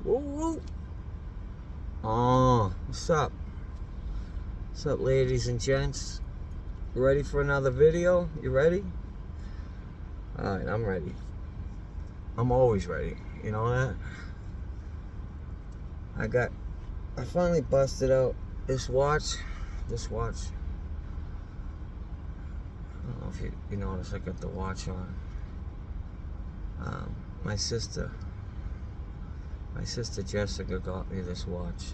Woo woo. Oh, what's up? What's up, ladies and gents? You ready for another video? You ready? Alright, I'm ready. I'm always ready. You know that? I finally busted out this watch. This watch. I don't know if you notice I got the watch on. My sister Jessica got me this watch.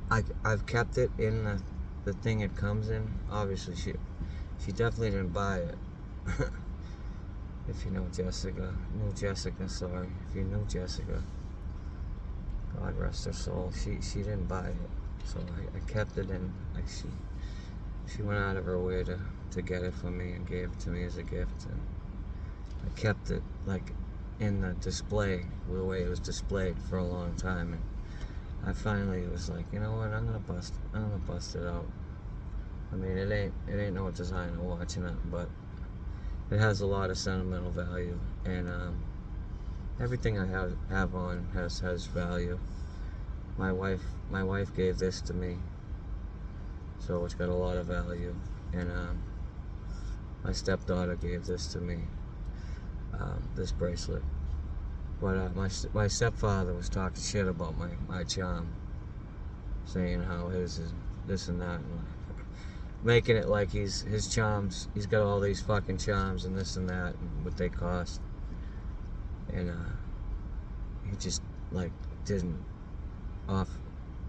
I've kept it in the thing it comes in. Obviously, she definitely didn't buy it. If you know Jessica, sorry. If you knew Jessica, God rest her soul. She didn't buy it, so I kept it in. Like she went out of her way to get it for me and gave it to me as a gift, and I kept it like in the display, the way it was displayed for a long time, and I finally was like, you know what, I'm gonna bust it out. I mean, it ain't no designer watch or nothing, but it has a lot of sentimental value, and everything I have on has value. My wife gave this to me, so it's got a lot of value, and my stepdaughter gave this to me, this bracelet. But my stepfather was talking shit about my charm, saying how his is this and that, and making it like his charms, he's got all these fucking charms and this and that, and what they cost, and he just like didn't off.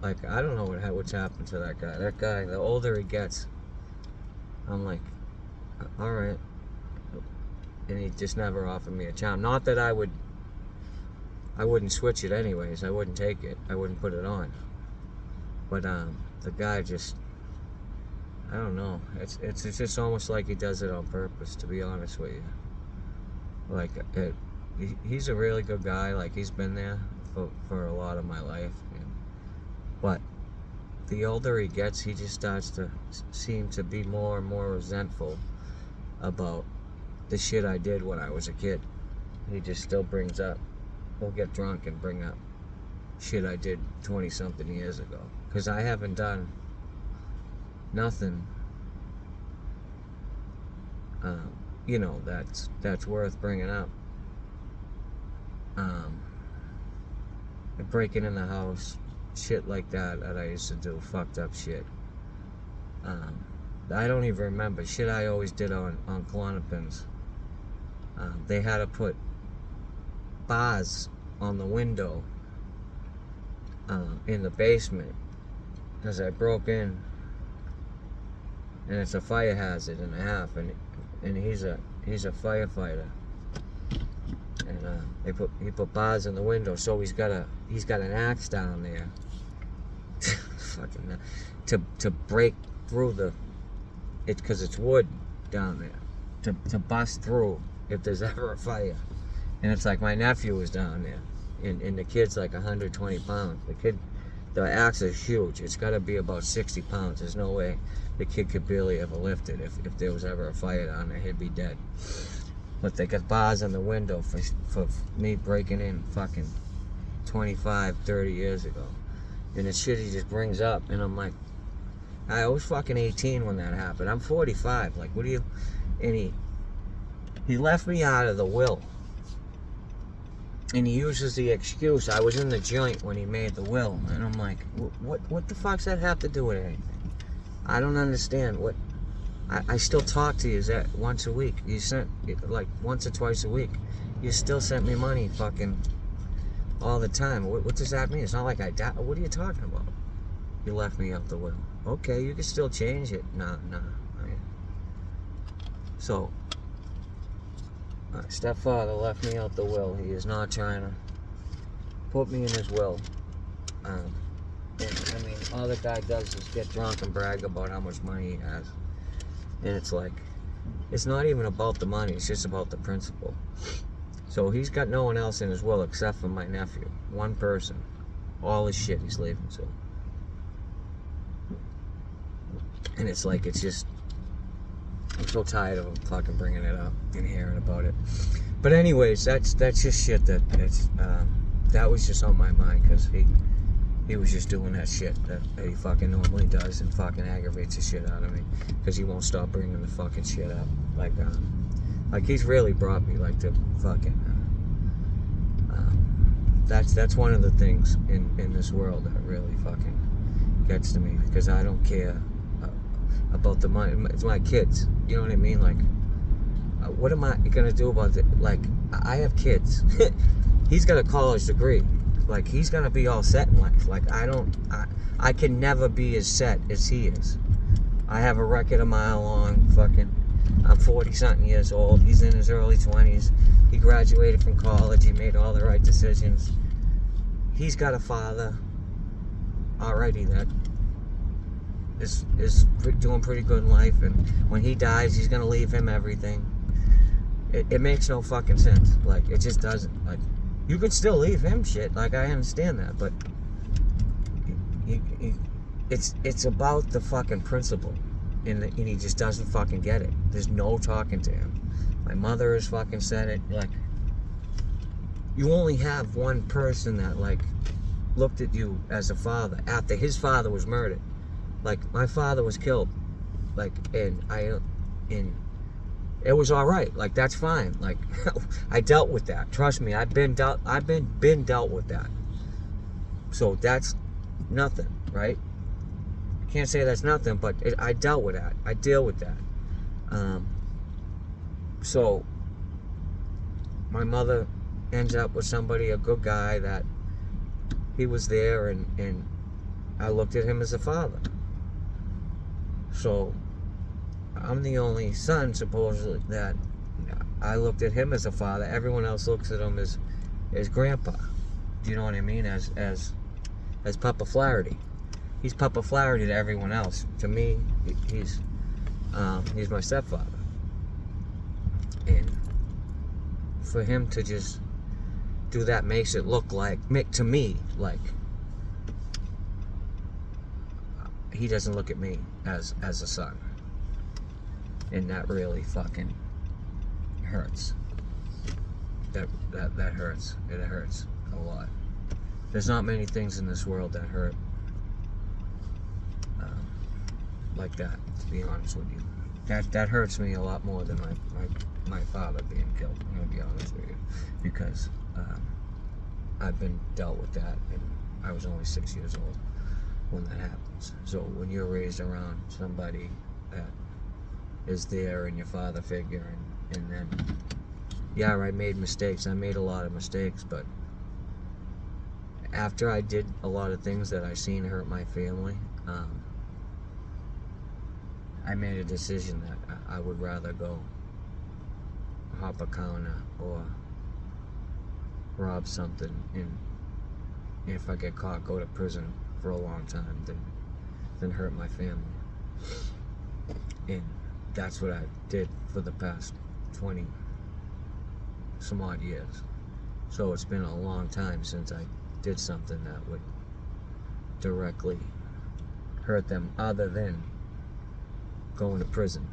Like, I don't know what's happened to that guy. That guy, the older he gets, I'm like, all right. And he just never offered me a charm. Not that I wouldn't switch it anyways. I wouldn't take it. I wouldn't put it on. But the guy just, I don't know. It's just almost like he does it on purpose, to be honest with you. Like, he's a really good guy. Like, he's been there for a lot of my life. But the older he gets, he just starts to seem to be more and more resentful about the shit I did when I was a kid. He just still brings up, he'll get drunk and bring up shit I did 20-something years ago. Because I haven't done nothing, you know, that's worth bringing up. Breaking in the house, shit like that I used to do, fucked up shit. I don't even remember shit I always did on Klonopins. They had to put bars on the window in the basement because I broke in, and it's a fire hazard and a half, and he's a firefighter, and he put bars in the window, so he's got an axe down there fucking to break through because it's wood down there, to bust through if there's ever a fire. And it's like, my nephew was down there, and the kid's like 120 pounds. The axe is huge. It's got to be about 60 pounds. There's no way the kid could barely ever lift it. If there was ever a fire down there, he'd be dead. But they got bars in the window for me breaking in fucking 25, 30 years ago. And the shit he just brings up, and I'm like, I was fucking 18 when that happened. I'm 45. Like, what do you... And he left me out of the will. And he uses the excuse, I was in the joint when he made the will. And I'm like, what the fuck's that have to do with anything? I don't understand. What... I still talk to you once a week. You sent, like, once or twice a week. You still sent me money fucking all the time. What does that mean? It's not like I died. What are you talking about? You left me out the will. Okay, you can still change it. Nah. Right. So, my stepfather left me out the will. He is not trying to put me in his will. And, I mean, all the guy does is get drunk and brag about how much money he has. And it's like, it's not even about the money, it's just about the principle. So he's got no one else in his will except for my nephew. One person. All his shit he's leaving to. And it's like, it's just, I'm so tired of him fucking bringing it up and hearing about it. But anyways, that's just shit that was just on my mind, because he was just doing that shit that he fucking normally does, and fucking aggravates the shit out of me, because he won't stop bringing the fucking shit up. Like he's really brought me like to fucking. That's one of the things in this world that really fucking gets to me, because I don't care about the money. It's my kids. You know what I mean? Like, what am I gonna do about it? Like, I have kids. He's got a college degree. Like, he's gonna be all set in life. Like, I can never be as set as he is. I have a record a mile long. Fucking, I'm 40-something years old. He's in his early 20s. He graduated from college. He made all the right decisions. He's got a father already that is doing pretty good in life, and when he dies, he's gonna leave him everything. It makes no fucking sense. Like, it just doesn't. Like, you could still leave him shit. Like, I understand that, but it's about the fucking principle, and he just doesn't fucking get it. There's no talking to him. My mother has fucking said it. Like, you only have one person that, like, looked at you as a father after his father was murdered. Like, my father was killed. Like, and it was all right. Like, that's fine. Like, I dealt with that. Trust me, I've been dealt with that. So that's nothing, right? I can't say that's nothing, but I dealt with that. I deal with that. So my mother ends up with somebody, a good guy, that he was there, and I looked at him as a father. So I'm the only son, supposedly, that I looked at him as a father. Everyone else looks at him as grandpa. Do you know what I mean? As Papa Flaherty. He's Papa Flaherty to everyone else. To me, he's my stepfather. And for him to just do that makes it look like, to me, like he doesn't look at me as a son. And that really fucking hurts. That hurts. It hurts a lot. There's not many things in this world that hurt like that, to be honest with you. That hurts me a lot more than my father being killed, I'm gonna be honest with you, because I've been dealt with that, and I was only 6 years old when that happens. So when you're raised around somebody that is there and your father figure, and then, yeah, I made mistakes. I made a lot of mistakes, but after I did a lot of things that I seen hurt my family, I made a decision that I would rather go hop a counter or rob something, and if I get caught, go to prison for a long time than hurt my family. And that's what I did for the past 20 some odd years. So it's been a long time since I did something that would directly hurt them, other than going to prison.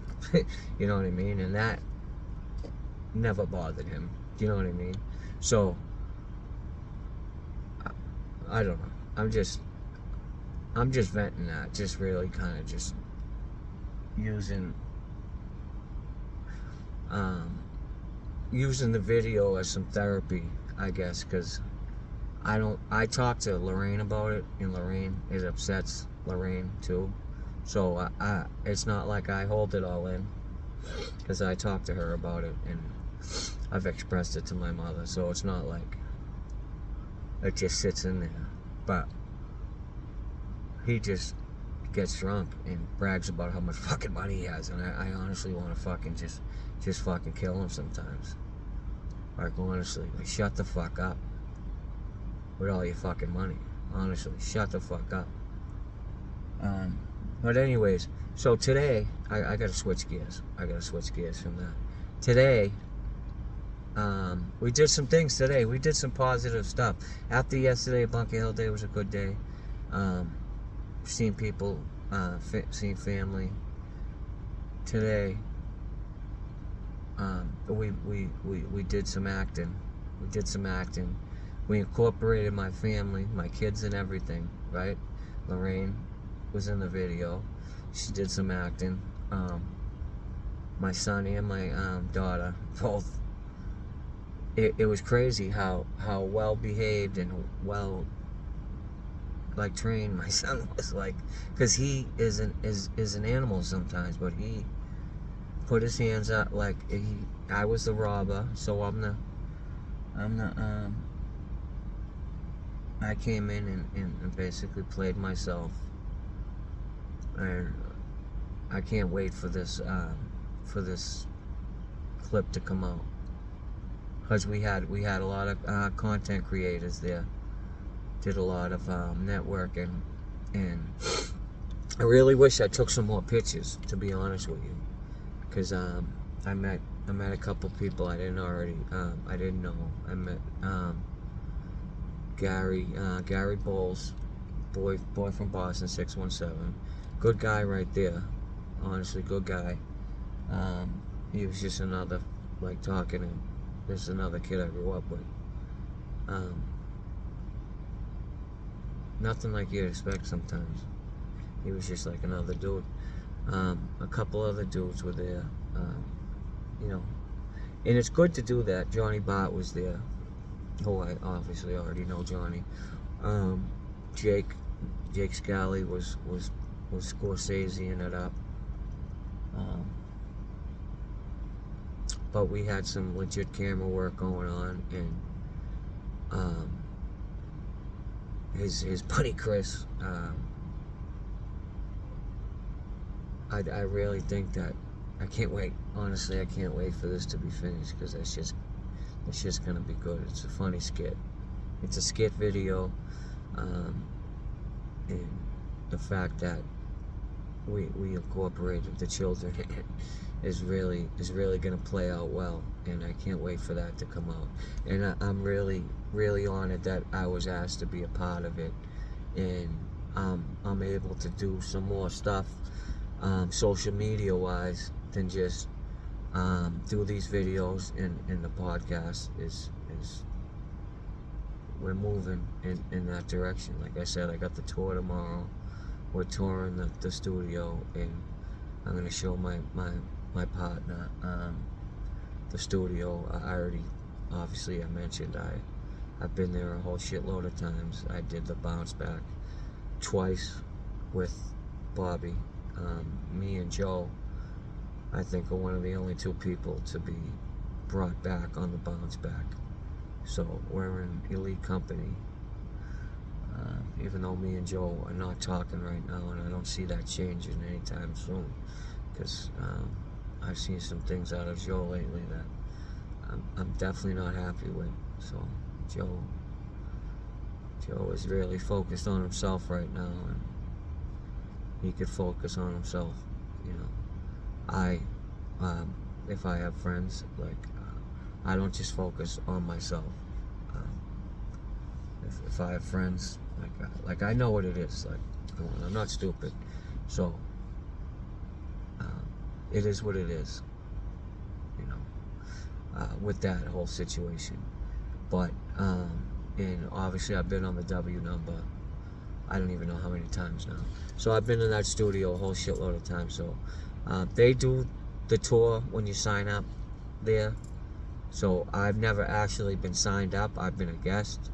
You know what I mean? And that never bothered him. Do you know what I mean? So I don't know. I'm just venting that. Just really kind of just using the video as some therapy, I guess, because I talked to Lorraine about it, and it upsets Lorraine too. So it's not like I hold it all in, because I talked to her about it, and I've expressed it to my mother. So it's not like it just sits in there. But he just gets drunk and brags about how much fucking money he has, and I honestly want to fucking just fucking kill him sometimes. Like, honestly, like, shut the fuck up with all your fucking money. Honestly, shut the fuck up. But anyways, so today, I gotta switch gears. I gotta switch gears from that. Today, we did some things today. We did some positive stuff. After yesterday, Bunker Hill Day was a good day. Seeing people, seeing family. Today, we did some acting. We did some acting. We incorporated my family, my kids and everything, right? Lorraine was in the video. She did some acting. My son and my daughter, both. It was crazy how well behaved and well like trained my son was, like, because he is an animal sometimes, but he put his hands up like I was the robber, so I came in and basically played myself, and I can't wait for this clip to come out, because we had a lot of content creators there, did a lot of networking, and I really wish I took some more pictures, to be honest with you, because I met a couple people I didn't know. I met Gary Bolles, boy from Boston, 617. Good guy right there. Honestly, good guy. He was just another, like, talking to just another kid I grew up with. Nothing like you'd expect sometimes. He was just like another dude. A couple other dudes were there. You know, and it's good to do that. Johnny Bart was there. Oh, I obviously already know Johnny. Jake Scalli was Scorsese-ing it up. But we had some legit camera work going on, and his buddy Chris, I really think that I can't wait. Honestly, I can't wait for this to be finished, because it's just gonna be good. It's a funny skit. It's a skit video, and the fact that we incorporated the children in it is really gonna play out well, and I can't wait for that to come out. And I'm really honored that I was asked to be a part of it, and I'm able to do some more stuff, social media wise, than just do these videos, and the podcast is we're moving in that direction. Like I said, I got the tour tomorrow. We're touring the studio, and I'm gonna show my partner the studio. I mentioned I've been there a whole shitload of times. I did the bounce back twice with Bobby. Me and Joe, I think, are one of the only two people to be brought back on the bounce back. So we're in elite company. Even though me and Joe are not talking right now, and I don't see that changing anytime soon, because I've seen some things out of Joe lately that I'm definitely not happy with. So Joe is really focused on himself right now, and he could focus on himself. You know, if I have friends, like, I don't just focus on myself. If I have friends, like I know what it is. Like, I'm not stupid, so it is what it is. You know, with that whole situation. But and obviously I've been on the W number. I don't even know how many times now. So I've been in that studio a whole shitload of times. So they do the tour when you sign up there. So I've never actually been signed up. I've been a guest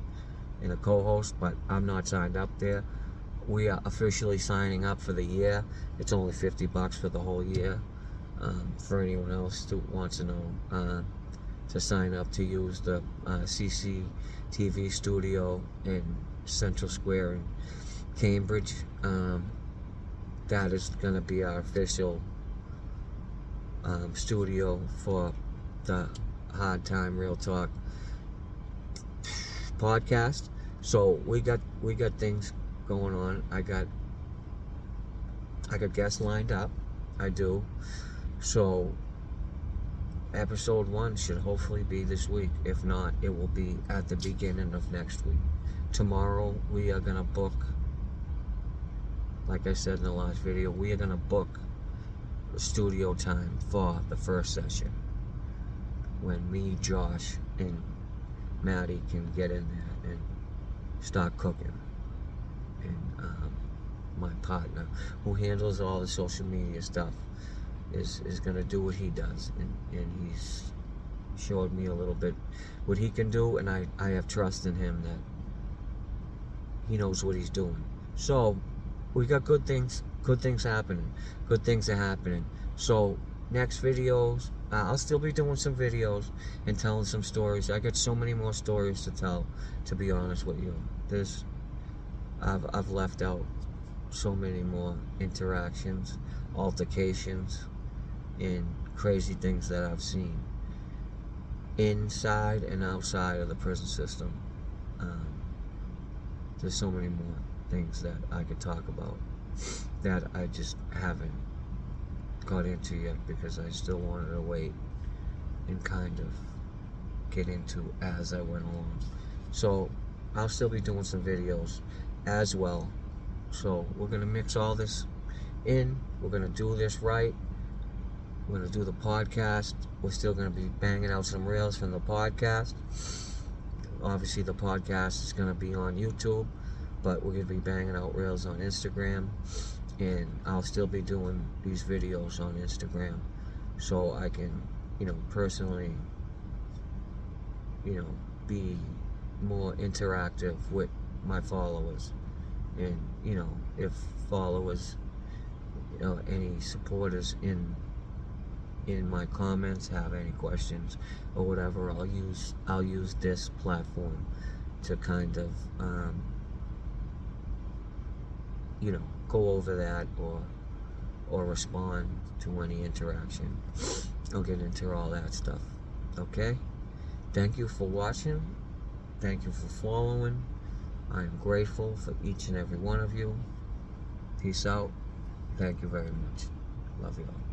and a co-host, but I'm not signed up there. We are officially signing up for the year. It's only $50 for the whole year. For anyone else who wants to know, to sign up to use the CCTV studio in Central Square in Cambridge. That is going to be our official studio for the Hard Time Real Talk podcast. So we got things going on. I got guests lined up. I do. So episode 1 should hopefully be this week. If not, it will be at the beginning of next week. Tomorrow we are gonna book, like I said in the last video, we are gonna book studio time for the first session. when me, Josh, and Maddie can get in there and start cooking. And my partner, who handles all the social media stuff, is gonna do what he does, and he's showed me a little bit what he can do, and I have trust in him that he knows what he's doing. So we got good things happening. Good things are happening. So next videos, I'll still be doing some videos and telling some stories. I got so many more stories to tell, to be honest with you. I've left out so many more interactions, altercations, and crazy things that I've seen inside and outside of the prison system. There's so many more things that I could talk about that I just haven't got into yet, because I still wanted to wait and kind of get into as I went along. So I'll still be doing some videos as well. So we're gonna mix all this in. We're gonna do this right. We're gonna do the podcast. We're still gonna be banging out some reels from the podcast. Obviously the podcast is gonna be on YouTube, but we're gonna be banging out reels on Instagram, and I'll still be doing these videos on Instagram, so I can, personally, be more interactive with my followers. And if followers, any supporters in my comments have any questions or whatever, I'll use this platform to kind of go over that, or respond to any interaction. I'll get into all that stuff. Okay? Thank you for watching. Thank you for following. I am grateful for each and every one of you. Peace out. Thank you very much. Love you all.